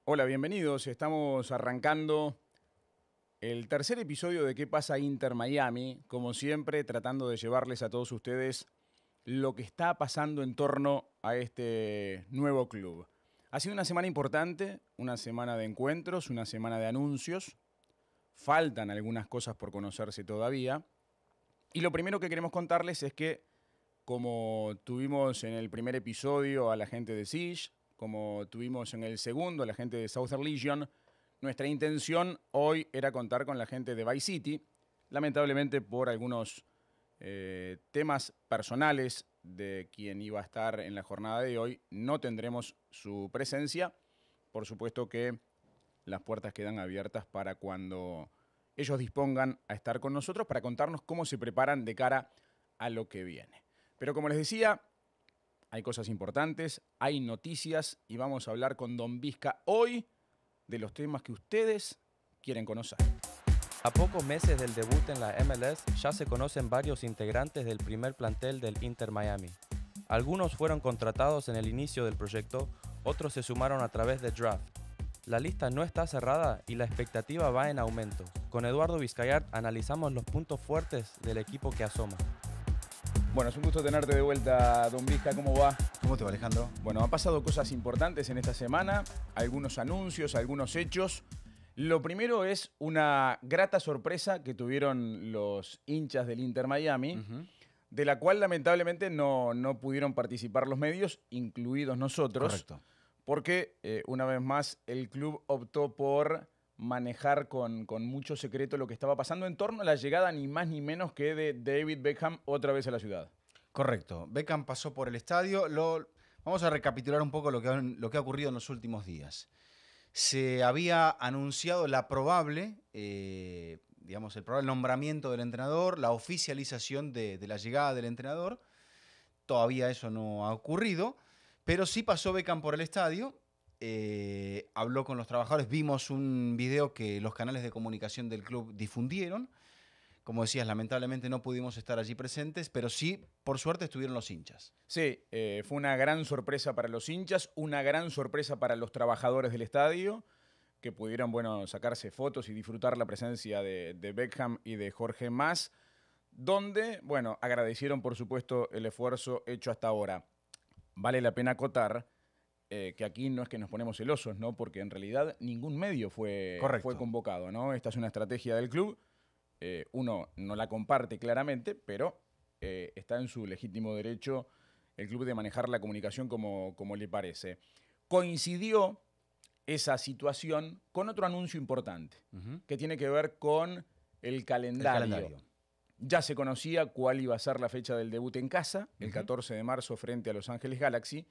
Hola, bienvenidos. Estamos arrancando el tercer episodio de ¿Qué pasa Inter Miami? Como siempre, tratando de llevarles a todos ustedes lo que está pasando en torno a este nuevo club. Ha sido una semana importante, una semana de encuentros, una semana de anuncios. Faltan algunas cosas por conocerse todavía. Y lo primero que queremos contarles es que, como tuvimos en el primer episodio a la gente de Siege, como tuvimos en el segundo a la gente de Southern Legion, nuestra intención hoy era contar con la gente de Vice City. Lamentablemente, por algunos temas personales de quien iba a estar en la jornada de hoy, no tendremos su presencia. Por supuesto que las puertas quedan abiertas para cuando ellos dispongan a estar con nosotros para contarnos cómo se preparan de cara a lo que viene. Pero como les decía, hay cosas importantes, hay noticias y vamos a hablar con Don Vizca hoy de los temas que ustedes quieren conocer. A pocos meses del debut en la MLS, ya se conocen varios integrantes del primer plantel del Inter Miami. Algunos fueron contratados en el inicio del proyecto, otros se sumaron a través de draft. La lista no está cerrada y la expectativa va en aumento. Con Eduardo Vizcayart analizamos los puntos fuertes del equipo que asoma. Bueno, es un gusto tenerte de vuelta, Don Vizca. ¿Cómo va? ¿Cómo te va, Alejandro? Bueno, han pasado cosas importantes en esta semana, algunos anuncios, algunos hechos. Lo primero es una grata sorpresa que tuvieron los hinchas del Inter Miami, de la cual lamentablemente no pudieron participar los medios, incluidos nosotros. Correcto. Porque, una vez más, el club optó por manejar con mucho secreto lo que estaba pasando en torno a la llegada ni más ni menos que de David Beckham otra vez a la ciudad. Correcto. Beckham pasó por el estadio. Vamos a recapitular un poco lo que ha ocurrido en los últimos días. Se había anunciado la probable, el probable nombramiento del entrenador, la oficialización de la llegada del entrenador. Todavía eso no ha ocurrido, pero sí pasó Beckham por el estadio, habló con los trabajadores, vimos un video que los canales de comunicación del club difundieron. Como decías, lamentablemente no pudimos estar allí presentes, pero sí, por suerte, estuvieron los hinchas. Sí, fue una gran sorpresa para los hinchas, una gran sorpresa para los trabajadores del estadio, que pudieron, sacarse fotos y disfrutar la presencia de Beckham y de Jorge Mas, donde, agradecieron, por supuesto, el esfuerzo hecho hasta ahora. Vale la pena acotar que aquí no es que nos ponemos celosos, ¿no? Porque en realidad ningún medio fue convocado, ¿no? Esta es una estrategia del club. Uno no la comparte claramente, pero está en su legítimo derecho el club de manejar la comunicación como le parece. Coincidió esa situación con otro anuncio importante, que tiene que ver con el calendario. Ya se conocía cuál iba a ser la fecha del debut en casa, el 14 de marzo frente a Los Ángeles Galaxy.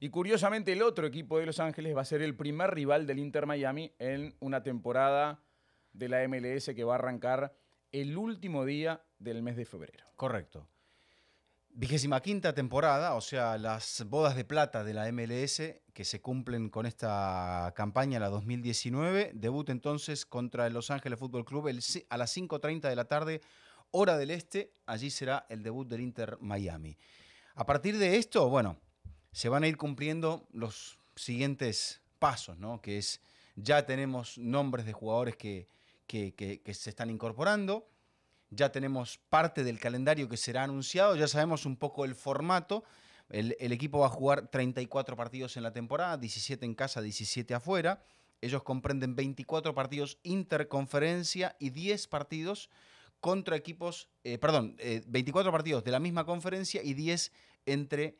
Y curiosamente el otro equipo de Los Ángeles va a ser el primer rival del Inter Miami en una temporada de la MLS que va a arrancar el último día del mes de febrero. Correcto. 25ª temporada, o sea, las bodas de plata de la MLS que se cumplen con esta campaña, la 2019. Debut entonces contra el Los Ángeles Fútbol Club a las 5:30 de la tarde, hora del este. Allí será el debut del Inter Miami. A partir de esto, se van a ir cumpliendo los siguientes pasos, ¿no? Que es, ya tenemos nombres de jugadores que se están incorporando, ya tenemos parte del calendario que será anunciado, ya sabemos un poco el formato. El equipo va a jugar 34 partidos en la temporada, 17 en casa, 17 afuera. Ellos comprenden 24 partidos interconferencia y 10 partidos contra equipos, 24 partidos de la misma conferencia y 10 entre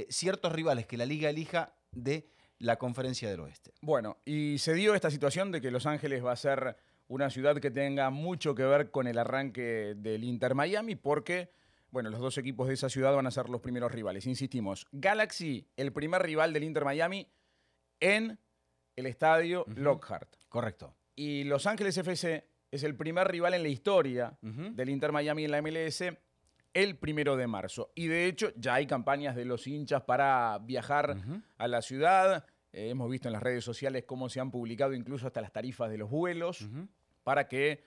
ciertos rivales que la liga elija de la conferencia del oeste. Bueno, y se dio esta situación de que Los Ángeles va a ser una ciudad que tenga mucho que ver con el arranque del Inter Miami, porque, los dos equipos de esa ciudad van a ser los primeros rivales. Insistimos, Galaxy, el primer rival del Inter Miami en el estadio Lockhart. Correcto. Y Los Ángeles FC es el primer rival en la historia del Inter Miami en la MLS el 1 de marzo. Y de hecho ya hay campañas de los hinchas para viajar a la ciudad. Hemos visto en las redes sociales cómo se han publicado incluso hasta las tarifas de los vuelos para que,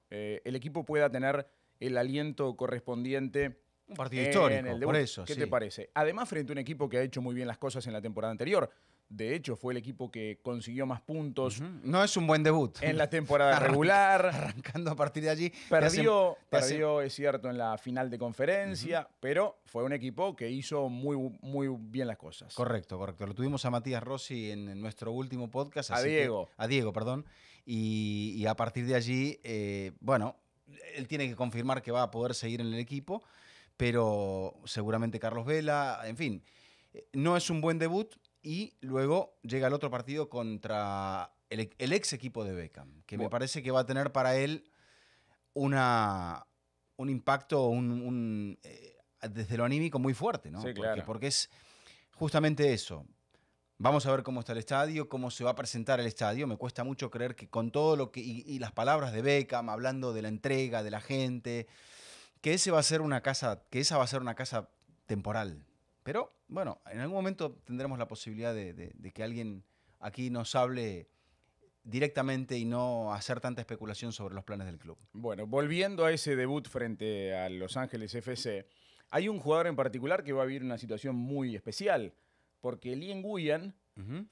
el equipo pueda tener el aliento correspondiente. Un partido histórico, en el debut. por eso. ¿Qué te parece? Además, frente a un equipo que ha hecho muy bien las cosas en la temporada anterior. De hecho, fue el equipo que consiguió más puntos No es un buen debut. en la temporada regular. Arrancando a partir de allí. Perdió, es cierto, en la final de conferencia, pero fue un equipo que hizo muy bien las cosas. Correcto. Lo tuvimos a Matías Rossi en nuestro último podcast. A Diego. A Diego, perdón. Y a partir de allí, él tiene que confirmar que va a poder seguir en el equipo, pero seguramente Carlos Vela, en fin, no es un buen debut. Y luego llega el otro partido contra el ex equipo de Beckham, que me parece que va a tener para él un impacto desde lo anímico muy fuerte, ¿no? Sí, claro. Porque es justamente eso. Vamos a ver cómo está el estadio, cómo se va a presentar el estadio. Me cuesta mucho creer que con todo lo que y las palabras de Beckham, hablando de la entrega, de la gente, que esa va a ser una casa temporal. Pero, bueno, en algún momento tendremos la posibilidad de que alguien aquí nos hable directamente y no hacer tanta especulación sobre los planes del club. Bueno, volviendo a ese debut frente a Los Ángeles FC, hay un jugador en particular que va a vivir una situación muy especial, porque Lee Nguyen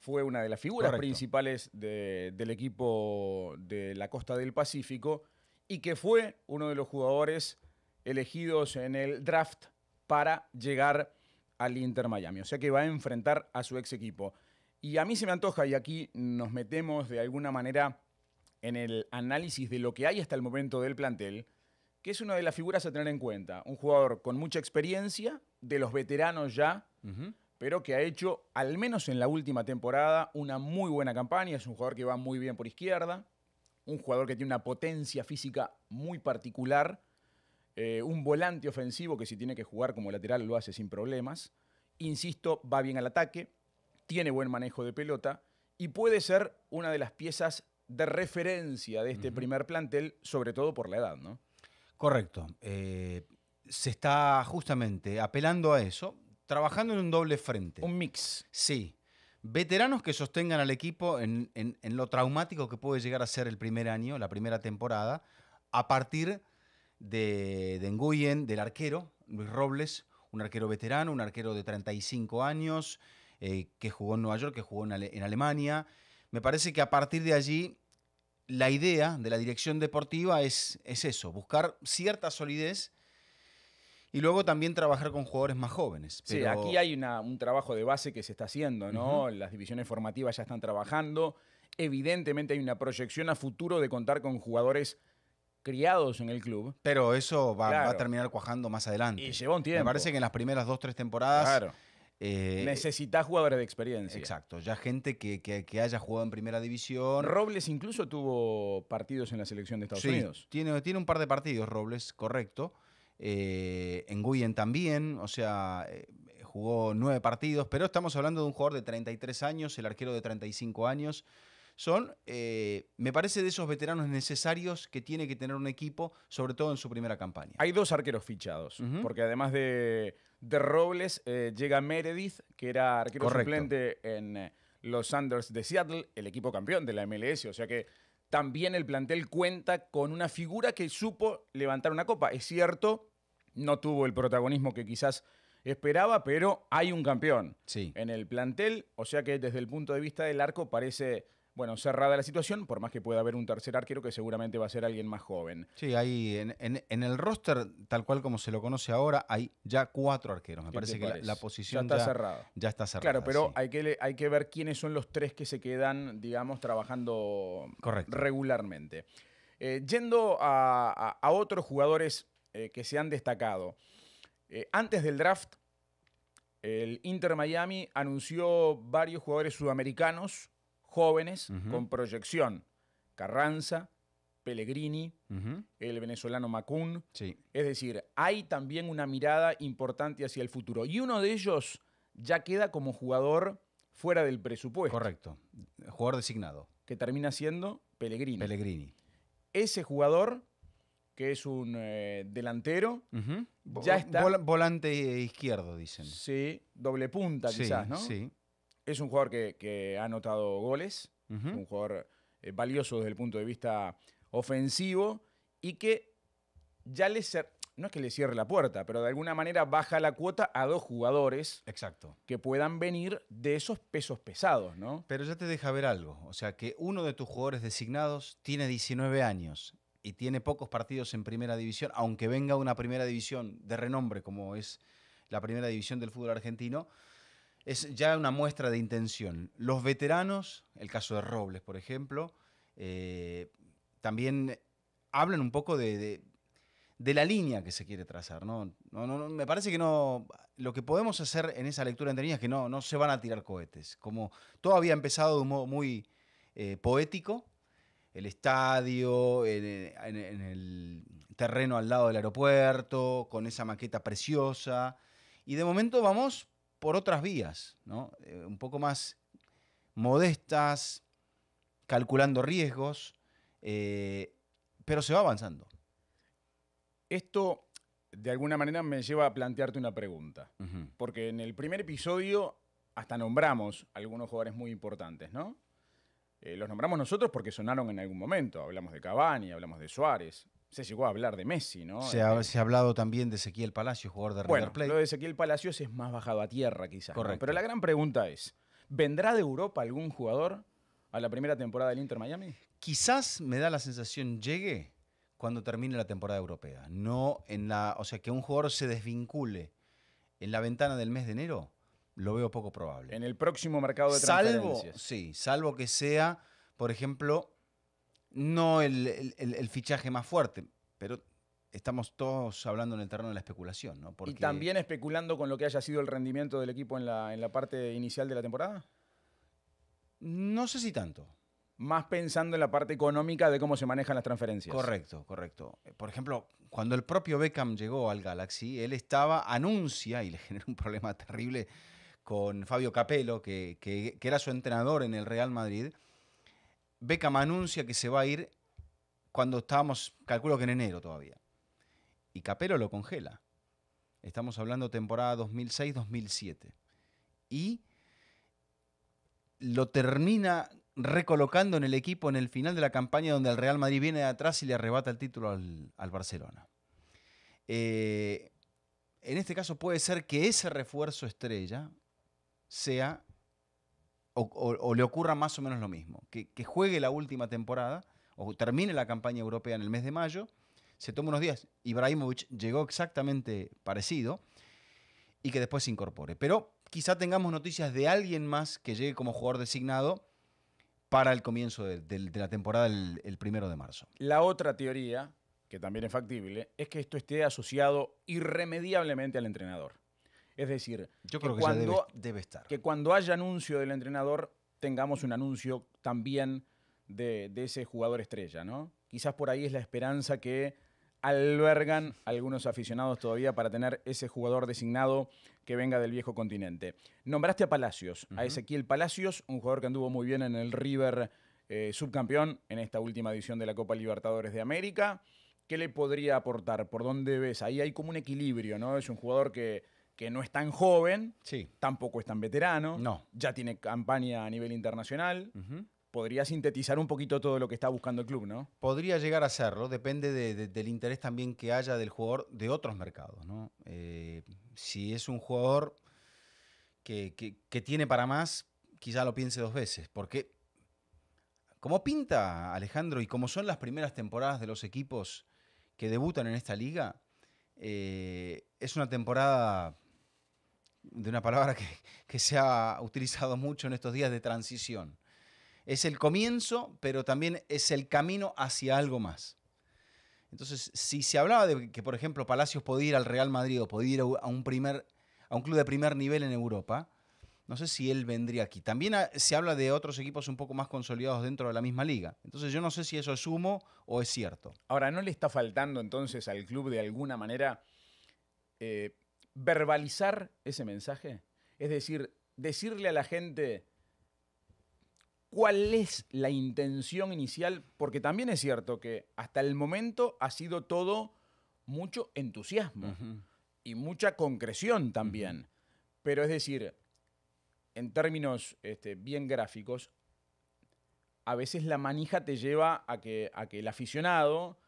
fue una de las figuras principales del equipo de la costa del Pacífico y que fue uno de los jugadores elegidos en el draft para llegar al Inter Miami. O sea que va a enfrentar a su ex equipo. Y a mí se me antoja, y aquí nos metemos de alguna manera en el análisis de lo que hay hasta el momento del plantel, que es una de las figuras a tener en cuenta. Un jugador con mucha experiencia, de los veteranos ya, pero que ha hecho, al menos en la última temporada, una muy buena campaña. Es un jugador que va muy bien por izquierda, un jugador que tiene una potencia física muy particular, un volante ofensivo que si tiene que jugar como lateral lo hace sin problemas. Insisto, va bien al ataque, tiene buen manejo de pelota y puede ser una de las piezas de referencia de este primer plantel, sobre todo por la edad, ¿no? Correcto. Se está justamente apelando a eso, trabajando en un doble frente. Un mix. Sí. Veteranos que sostengan al equipo en lo traumático que puede llegar a ser el primer año, la primera temporada, a partir de Nguyen, del arquero, Luis Robles, un arquero veterano, un arquero de 35 años, que jugó en Nueva York, que jugó en Alemania. Me parece que a partir de allí la idea de la dirección deportiva es eso, buscar cierta solidez y luego también trabajar con jugadores más jóvenes. Sí, aquí hay un trabajo de base que se está haciendo, ¿no? Las divisiones formativas ya están trabajando. Evidentemente hay una proyección a futuro de contar con jugadores criados en el club. Pero eso va a terminar cuajando más adelante. Y lleva un tiempo. Me parece que en las primeras 2-3 temporadas... necesitas jugadores de experiencia. Exacto, ya gente que haya jugado en primera división. Robles incluso tuvo partidos en la selección de Estados Unidos. Tiene un par de partidos Robles, correcto. Nguyen también, o sea, jugó 9 partidos, pero estamos hablando de un jugador de 33 años, el arquero de 35 años. Son, me parece, de esos veteranos necesarios que tiene que tener un equipo, sobre todo en su primera campaña. Hay 2 arqueros fichados, porque además de Robles, llega Meredith, que era arquero suplente en los Sounders de Seattle, el equipo campeón de la MLS. O sea que también el plantel cuenta con una figura que supo levantar una copa. Es cierto, no tuvo el protagonismo que quizás esperaba, pero hay un campeón en el plantel. O sea que desde el punto de vista del arco parece... Bueno, cerrada la situación, por más que pueda haber un tercer arquero que seguramente va a ser alguien más joven. Sí, hay en el roster, tal cual como se lo conoce ahora, hay ya 4 arqueros. Me parece que la posición ya está cerrada. Ya está cerrada. Claro, pero hay que ver quiénes son los 3 que se quedan, digamos, trabajando regularmente. Yendo a otros jugadores que se han destacado. Antes del draft, el Inter Miami anunció varios jugadores sudamericanos jóvenes con proyección. Carranza, Pellegrini, el venezolano Macún. Sí. Es decir, hay también una mirada importante hacia el futuro. Y uno de ellos ya queda como jugador fuera del presupuesto. Correcto. Jugador designado. Que termina siendo Pellegrini. Pellegrini. Ese jugador, que es un delantero, ya está... Volante izquierdo, dicen. Sí, doble punta quizás, ¿no? Sí. Es un jugador que ha anotado goles, un jugador valioso desde el punto de vista ofensivo y que ya no es que le cierre la puerta, pero de alguna manera baja la cuota a 2 jugadores Exacto. que puedan venir de esos pesos pesados, ¿no? Pero ya te deja ver algo. O sea, que uno de tus jugadores designados tiene 19 años y tiene pocos partidos en primera división, aunque venga una primera división de renombre como es la primera división del fútbol argentino, es ya una muestra de intención. Los veteranos, el caso de Robles, por ejemplo, también hablan un poco de la línea que se quiere trazar, ¿no? No, me parece que no. Lo que podemos hacer en esa lectura entre líneas es que no se van a tirar cohetes. Como todo había empezado de un modo muy poético, el estadio, en el terreno al lado del aeropuerto, con esa maqueta preciosa. Y de momento vamos por otras vías, ¿no? Un poco más modestas, calculando riesgos, pero se va avanzando. Esto, de alguna manera, me lleva a plantearte una pregunta. Uh-huh. Porque en el primer episodio hasta nombramos algunos jugadores muy importantes, ¿no? Los nombramos nosotros porque sonaron en algún momento. Hablamos de Cavani, hablamos de Suárez. Se llegó a hablar de Messi, ¿no? Se ha hablado también de Ezequiel Palacios, jugador de River Plate. Lo de Ezequiel Palacios es más bajado a tierra, quizás. Correcto. ¿No? Pero la gran pregunta es, ¿vendrá de Europa algún jugador a la primera temporada del Inter Miami? Quizás me da la sensación llegue cuando termine la temporada europea. No o sea, que un jugador se desvincule en la ventana del mes de enero, lo veo poco probable. En el próximo mercado de transferencias. Salvo que sea, por ejemplo, no el fichaje más fuerte, pero estamos todos hablando en el terreno de la especulación, ¿no? ¿Y también especulando con lo que haya sido el rendimiento del equipo en la parte inicial de la temporada? No sé si tanto. Más pensando en la parte económica de cómo se manejan las transferencias. Correcto. Por ejemplo, cuando el propio Beckham llegó al Galaxy, él anuncia, y le generó un problema terrible con Fabio Capello, que era su entrenador en el Real Madrid. Beckham anuncia que se va a ir cuando estábamos, calculo que en enero todavía. Y Capello lo congela. Estamos hablando temporada 2006-2007. Y lo termina recolocando en el equipo en el final de la campaña, donde el Real Madrid viene de atrás y le arrebata el título al Barcelona. En este caso puede ser que ese refuerzo estrella sea o le ocurra más o menos lo mismo, que juegue la última temporada o termine la campaña europea en el mes de mayo, se toma unos días, Ibrahimovic llegó exactamente parecido, y que después se incorpore. Pero quizá tengamos noticias de alguien más que llegue como jugador designado para el comienzo de la temporada el 1 de marzo. La otra teoría, que también es factible, es que esto esté asociado irremediablemente al entrenador. Es decir, yo creo que ya debe estar. Que cuando haya anuncio del entrenador, tengamos un anuncio también de ese jugador estrella, ¿no? Quizás por ahí es la esperanza que albergan algunos aficionados todavía para tener ese jugador designado que venga del viejo continente. Nombraste a Palacios, a Ezequiel Palacios, un jugador que anduvo muy bien en el River subcampeón en esta última edición de la Copa Libertadores de América. ¿Qué le podría aportar? ¿Por dónde ves? Ahí hay como un equilibrio, ¿no? Es un jugador que no es tan joven, sí, tampoco es tan veterano, no, ya tiene campaña a nivel internacional. Podría sintetizar un poquito todo lo que está buscando el club, ¿no? Podría llegar a serlo, depende del interés también que haya del jugador de otros mercados, ¿no? Si es un jugador que tiene para más, quizá lo piense dos veces, porque como pinta Alejandro y como son las primeras temporadas de los equipos que debutan en esta liga, es una temporada de una palabra que se ha utilizado mucho en estos días, de transición. Es el comienzo, pero también es el camino hacia algo más. Entonces, si se hablaba de que, por ejemplo, Palacios podía ir al Real Madrid o podía ir a un club de primer nivel en Europa, no sé si él vendría aquí. También se habla de otros equipos un poco más consolidados dentro de la misma liga. Entonces, yo no sé si eso es humo o es cierto. Ahora, ¿no le está faltando entonces al club de alguna manera verbalizar ese mensaje? Es decir, decirle a la gente cuál es la intención inicial, porque también es cierto que hasta el momento ha sido todo mucho entusiasmo y mucha concreción también. Pero es decir, en términos bien gráficos, a veces la manija te lleva a que el aficionado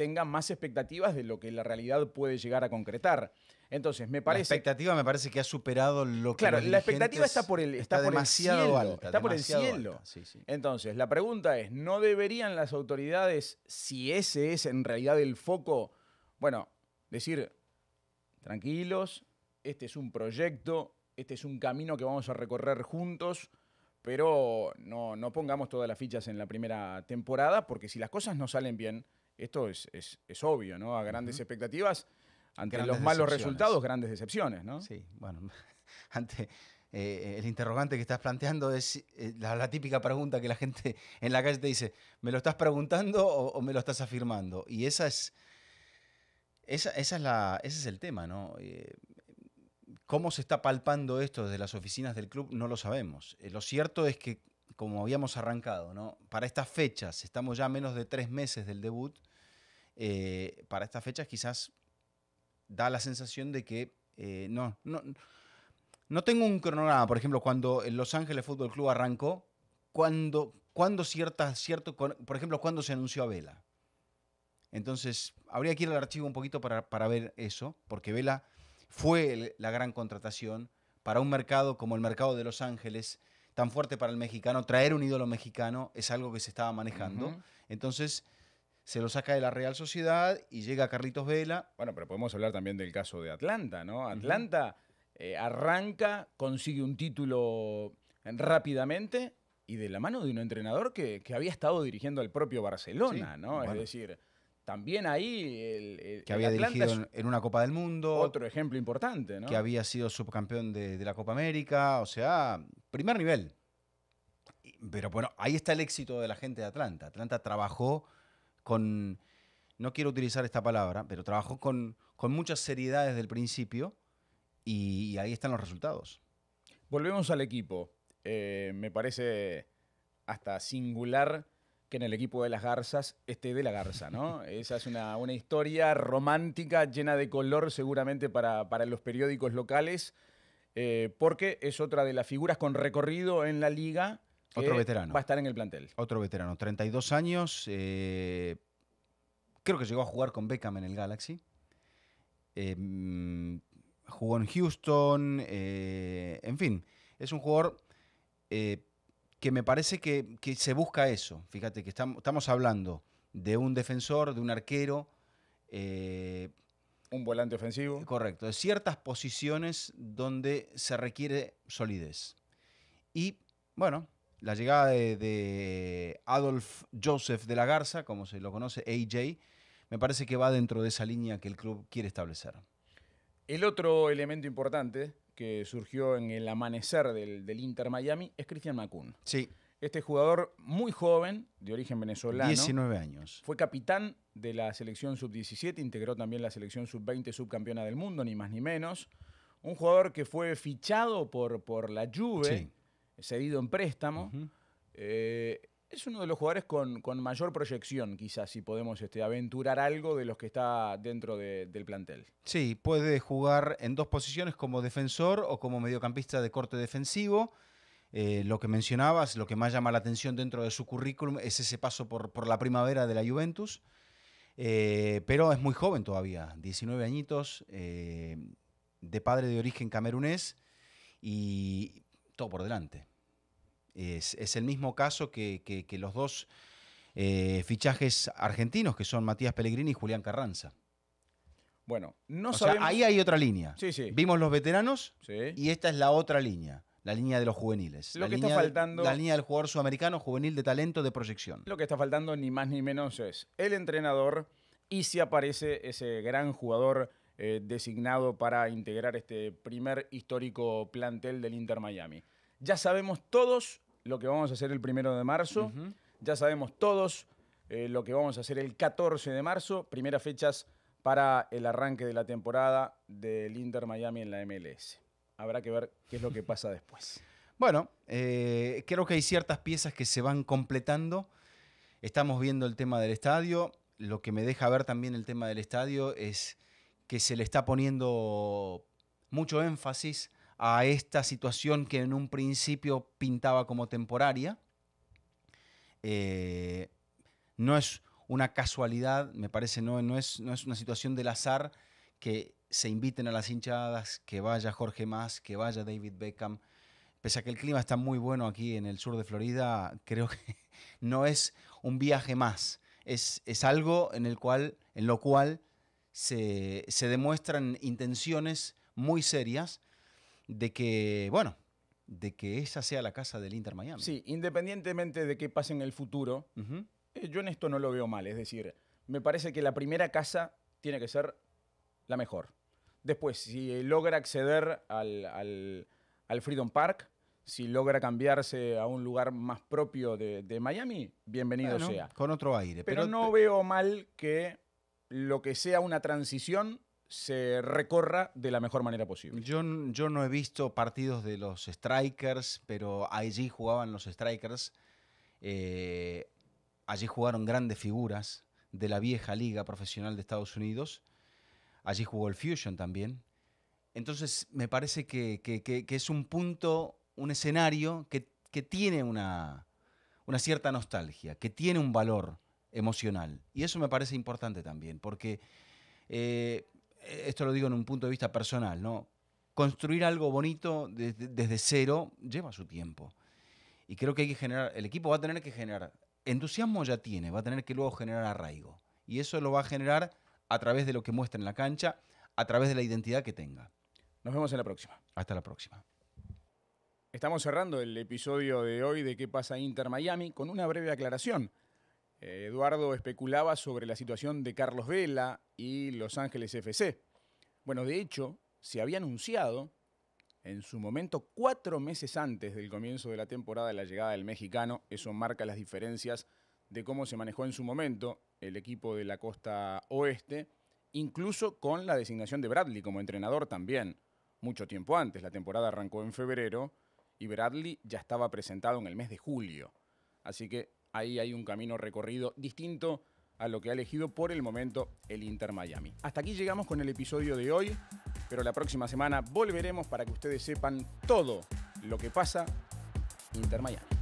tenga más expectativas de lo que la realidad puede llegar a concretar. Entonces, me parece... La expectativa me parece que ha superado lo que Claro, los la expectativa dirigentes- está por el demasiado cielo. alta. Está por el demasiado cielo. alta, sí, sí. Entonces, la pregunta es, ¿no deberían las autoridades, si ese es en realidad el foco, bueno, decir, tranquilos, este es un proyecto, este es un camino que vamos a recorrer juntos, pero no pongamos todas las fichas en la primera temporada, porque si las cosas no salen bien, esto es obvio, ¿no? A grandes expectativas, ante Grandes los malos decepciones. resultados, grandes decepciones, ¿no? Sí, bueno, ante el interrogante que estás planteando es la típica pregunta que la gente en la calle te dice, ¿me lo estás preguntando o me lo estás afirmando? Y ese es el tema, ¿no? ¿Cómo se está palpando esto desde las oficinas del club? No lo sabemos. Lo cierto es que, como habíamos arrancado, ¿no? Para estas fechas, estamos ya a menos de 3 meses del debut, para estas fechas quizás da la sensación de que no tengo un cronograma. Por ejemplo, cuando el Los Ángeles Fútbol Club arrancó, por ejemplo, cuando se anunció a Vela. Entonces, habría que ir al archivo un poquito para ver eso, porque Vela fue la gran contratación para un mercado como el mercado de Los Ángeles, tan fuerte para el mexicano. Traer un ídolo mexicano es algo que se estaba manejando. Ujú. Entonces, se lo saca de la Real Sociedad y llega Carlitos Vela. Bueno, pero podemos hablar también del caso de Atlanta, ¿no? Atlanta arranca, consigue un título rápidamente y de la mano de un entrenador que había estado dirigiendo al propio Barcelona, Sí, ¿no? bueno. Es decir, también ahí Que el había Atlanta dirigido es en una Copa del Mundo, otro ejemplo importante, ¿no? que había sido subcampeón de la Copa América, o sea, primer nivel. Pero bueno, ahí está el éxito de la gente de Atlanta. Atlanta trabajó con, no quiero utilizar esta palabra, pero trabajó con mucha seriedad desde el principio y ahí están los resultados. Volvemos al equipo. Me parece hasta singular que en el equipo de las Garzas esté De la Garza, ¿no? Esa es una historia romántica, llena de color seguramente para los periódicos locales, porque es otra de las figuras con recorrido en la liga que Otro veterano. va a estar en el plantel. Otro veterano, 32 años, creo que llegó a jugar con Beckham en el Galaxy. Jugó en Houston, en fin, es un jugador que me parece que se busca eso. Fíjate que estamos hablando de un defensor, de un arquero. Un volante ofensivo. Correcto, de ciertas posiciones donde se requiere solidez. Y bueno, la llegada de Adolf Joseph de la Garza, como se lo conoce, AJ, me parece que va dentro de esa línea que el club quiere establecer. El otro elemento importante que surgió en el amanecer del Inter Miami es Christian Macoun. Sí, Este jugador muy joven, de origen venezolano. 19 años. Fue capitán de la selección sub-17, integró también la selección sub-20 subcampeona del mundo, ni más ni menos. Un jugador que fue fichado por la Juve, Sí. cedido en préstamo. Ujú. Es uno de los jugadores con mayor proyección, quizás, si podemos aventurar algo de los que está dentro del plantel. Sí, puede jugar en dos posiciones, como defensor o como mediocampista de corte defensivo. Lo que mencionabas, lo que más llama la atención dentro de su currículum es ese paso por la primavera de la Juventus. Pero es muy joven todavía, 19 añitos, de padre de origen camerunés y todo por delante. Es el mismo caso que los dos fichajes argentinos, que son Matías Pellegrini y Julián Carranza. Bueno, no O sabemos... sea, ahí hay otra línea. Sí, sí. Vimos los veteranos Sí. y esta es la otra línea, la línea de los juveniles. Lo La que está línea faltando- la línea del jugador sudamericano juvenil de talento, de proyección. Lo que está faltando ni más ni menos es el entrenador y si aparece ese gran jugador designado para integrar este primer histórico plantel del Inter Miami. Ya sabemos todos lo que vamos a hacer el 1 de marzo, Ujú. ya sabemos todos lo que vamos a hacer el 14 de marzo, primeras fechas para el arranque de la temporada del Inter Miami en la MLS. Habrá que ver qué es lo que pasa después. Bueno, creo que hay ciertas piezas que se van completando. Estamos viendo el tema del estadio. Lo que me deja ver también el tema del estadio es que se le está poniendo mucho énfasis a esta situación que en un principio pintaba como temporaria. No es una casualidad, me parece, no es una situación del azar que se inviten a las hinchadas, que vaya Jorge Mas, que vaya David Beckham. Pese a que el clima está muy bueno aquí en el sur de Florida, creo que no es un viaje más. Es algo en lo cual se demuestran intenciones muy serias de que esa sea la casa del Inter Miami. Sí, independientemente de qué pase en el futuro, yo en esto no lo veo mal. Es decir, me parece que la primera casa tiene que ser la mejor. Después, si logra acceder al Freedom Park, si logra cambiarse a un lugar más propio de Miami, bienvenido sea. Con otro aire. Pero no veo mal que lo que sea una transición se recorra de la mejor manera posible. Yo no he visto partidos de los Strikers, pero allí jugaban los Strikers. Allí jugaron grandes figuras de la vieja liga profesional de Estados Unidos. Allí jugó el Fusion también. Entonces me parece que es un punto, un escenario que tiene una cierta nostalgia, que tiene un valor emocional. Y eso me parece importante también, porque esto lo digo en un punto de vista personal, ¿no? Construir algo bonito desde cero lleva su tiempo. Y creo que hay que generar, el equipo va a tener que generar, entusiasmo ya tiene, va a tener que luego generar arraigo. Y eso lo va a generar a través de lo que muestra en la cancha, a través de la identidad que tenga. Nos vemos en la próxima. Hasta la próxima. Estamos cerrando el episodio de hoy de ¿Qué pasa Inter Miami? Con una breve aclaración. Eduardo especulaba sobre la situación de Carlos Vela y Los Ángeles FC. Bueno, de hecho, se había anunciado en su momento 4 meses antes del comienzo de la temporada de la llegada del mexicano. Eso marca las diferencias de cómo se manejó en su momento el equipo de la costa oeste, incluso con la designación de Bradley como entrenador también. Mucho tiempo antes, la temporada arrancó en febrero y Bradley ya estaba presentado en el mes de julio. Así que ahí hay un camino recorrido distinto a lo que ha elegido por el momento el Inter Miami. Hasta aquí llegamos con el episodio de hoy, pero la próxima semana volveremos para que ustedes sepan todo lo que pasa Inter Miami.